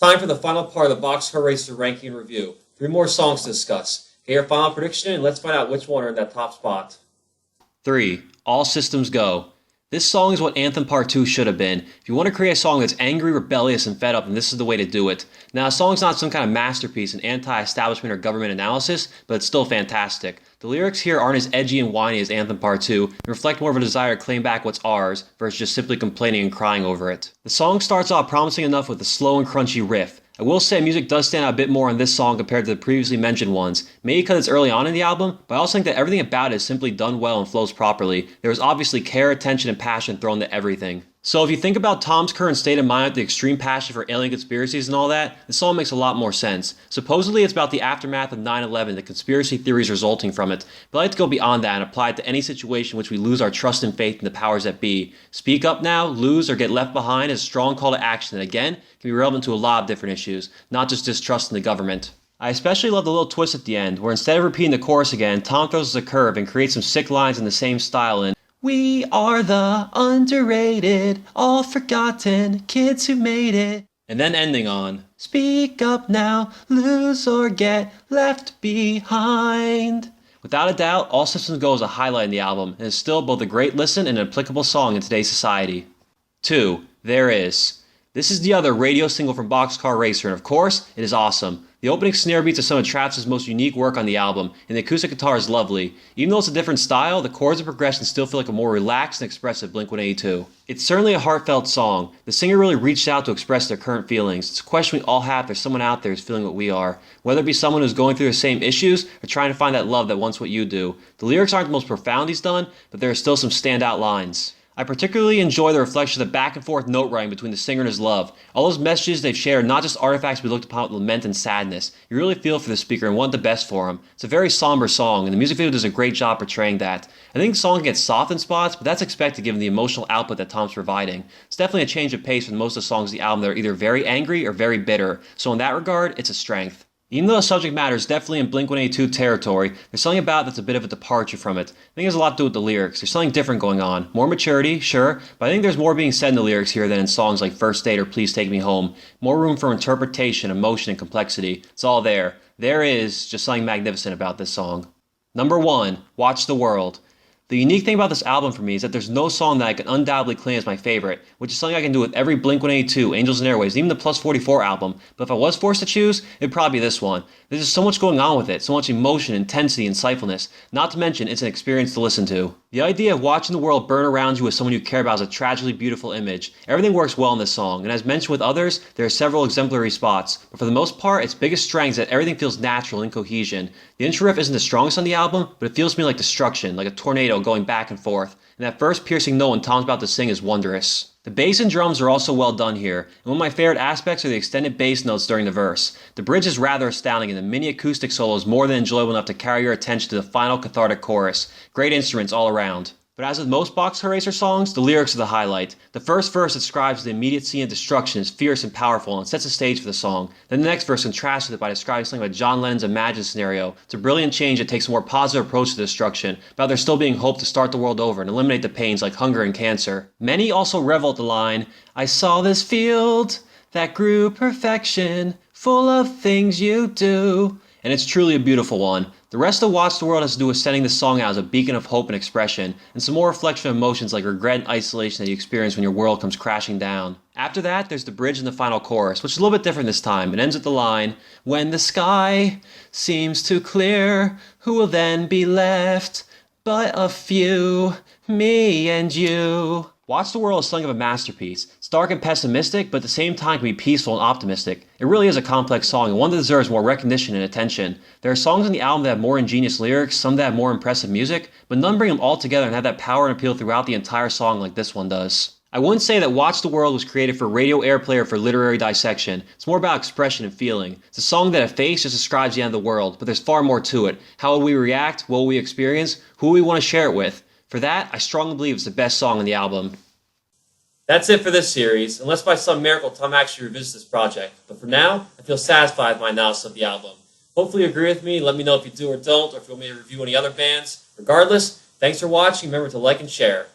Time for the final part of the Boxcar Racer ranking and review. Three more songs to discuss. Get your final prediction and let's find out which one are in that top spot. 3. All Systems Go. This song is what Anthem Part 2 should have been. If you want to create a song that's angry, rebellious, and fed up, then this is the way to do it. Now, a song's not some kind of masterpiece in anti-establishment or government analysis, but it's still fantastic. The lyrics here aren't as edgy and whiny as Anthem Part 2, and reflect more of a desire to claim back what's ours, versus just simply complaining and crying over it. The song starts off promising enough with a slow and crunchy riff. I will say music does stand out a bit more on this song compared to the previously mentioned ones, maybe because it's early on in the album, but I also think that everything about it is simply done well and flows properly. There is obviously care, attention, and passion thrown to everything. So if you think about Tom's current state of mind with the extreme passion for alien conspiracies and all that, this song makes a lot more sense. Supposedly it's about the aftermath of 9/11, the conspiracy theories resulting from it, but I like to go beyond that and apply it to any situation in which we lose our trust and faith in the powers that be. Speak up now, lose, or get left behind is a strong call to action that again, can be relevant to a lot of different issues, not just distrust in the government. I especially love the little twist at the end, where instead of repeating the chorus again, Tom throws us a curve and creates some sick lines in the same style in "We are the underrated, all forgotten kids who made it." And then ending on "Speak up now, lose or get left behind." Without a doubt, All Systems Go is a highlight in the album, and is still both a great listen and an applicable song in today's society. 2. There Is. This is the other radio single from Boxcar Racer, and of course, it is awesome. The opening snare beats are some of Travis' most unique work on the album, and the acoustic guitar is lovely. Even though it's a different style, the chords and progression still feel like a more relaxed and expressive Blink-182. It's certainly a heartfelt song. The singer really reached out to express their current feelings. It's a question we all have if there's someone out there who's feeling what we are. Whether it be someone who's going through the same issues, or trying to find that love that wants what you do. The lyrics aren't the most profound he's done, but there are still some standout lines. I particularly enjoy the reflection of the back and forth note writing between the singer and his love. All those messages they've shared are not just artifacts we looked upon with lament and sadness. You really feel for the speaker and want the best for him. It's a very somber song, and the music video does a great job portraying that. I think the song gets soft in spots, but that's expected given the emotional output that Tom's providing. It's definitely a change of pace from most of the songs of the album that are either very angry or very bitter, so in that regard, it's a strength. Even though the subject matter is definitely in Blink-182 territory, there's something about it that's a bit of a departure from it. I think it has a lot to do with the lyrics. There's something different going on. More maturity, sure, but I think there's more being said in the lyrics here than in songs like First Date or Please Take Me Home. More room for interpretation, emotion, and complexity. It's all there. There is just something magnificent about this song. Number 1, Watch the World. The unique thing about this album for me is that there's no song that I can undoubtedly claim as my favorite, which is something I can do with every Blink-182, Angels and Airwaves, even the Plus 44 album, but if I was forced to choose, it'd probably be this one. There's just so much going on with it, so much emotion, intensity, and insightfulness, not to mention it's an experience to listen to. The idea of watching the world burn around you with someone you care about is a tragically beautiful image. Everything works well in this song, and as mentioned with others, there are several exemplary spots, but for the most part, its biggest strength is that everything feels natural and cohesion. The intro riff isn't the strongest on the album, but it feels to me like destruction, like a tornado going back and forth, and that first piercing note when Tom's about to sing is wondrous. The bass and drums are also well done here, and one of my favorite aspects are the extended bass notes during the verse. The bridge is rather astounding, and the mini acoustic solo is more than enjoyable enough to carry your attention to the final cathartic chorus. Great instruments all around. But as with most Boxcar Racer songs, the lyrics are the highlight. The first verse describes the immediate scene of destruction as fierce and powerful and sets the stage for the song. Then the next verse contrasts with it by describing something like John Lennon's imagined scenario. It's a brilliant change that takes a more positive approach to destruction, about there still being hope to start the world over and eliminate the pains like hunger and cancer. Many also revel at the line, "I saw this field that grew perfection, full of things you do." And it's truly a beautiful one. The rest of Watch the World has to do with sending the song out as a beacon of hope and expression, and some more reflection of emotions like regret and isolation that you experience when your world comes crashing down. After that, there's the bridge and the final chorus, which is a little bit different this time. It ends with the line, "When the sky seems too clear, who will then be left but a few, me and you?" Watch the World is something of a masterpiece. It's dark and pessimistic, but at the same time can be peaceful and optimistic. It really is a complex song, and one that deserves more recognition and attention. There are songs on the album that have more ingenious lyrics, some that have more impressive music, but none bring them all together and have that power and appeal throughout the entire song like this one does. I wouldn't say that Watch the World was created for radio airplay or for literary dissection. It's more about expression and feeling. It's a song that at face just describes the end of the world, but there's far more to it. How will we react? What will we experience? Who will we want to share it with? For that, I strongly believe it's the best song on the album. That's it for this series, unless by some miracle Tom actually revisits this project. But for now, I feel satisfied with my analysis of the album. Hopefully you agree with me, let me know if you do or don't, or if you want me to review any other bands. Regardless, thanks for watching, remember to like and share.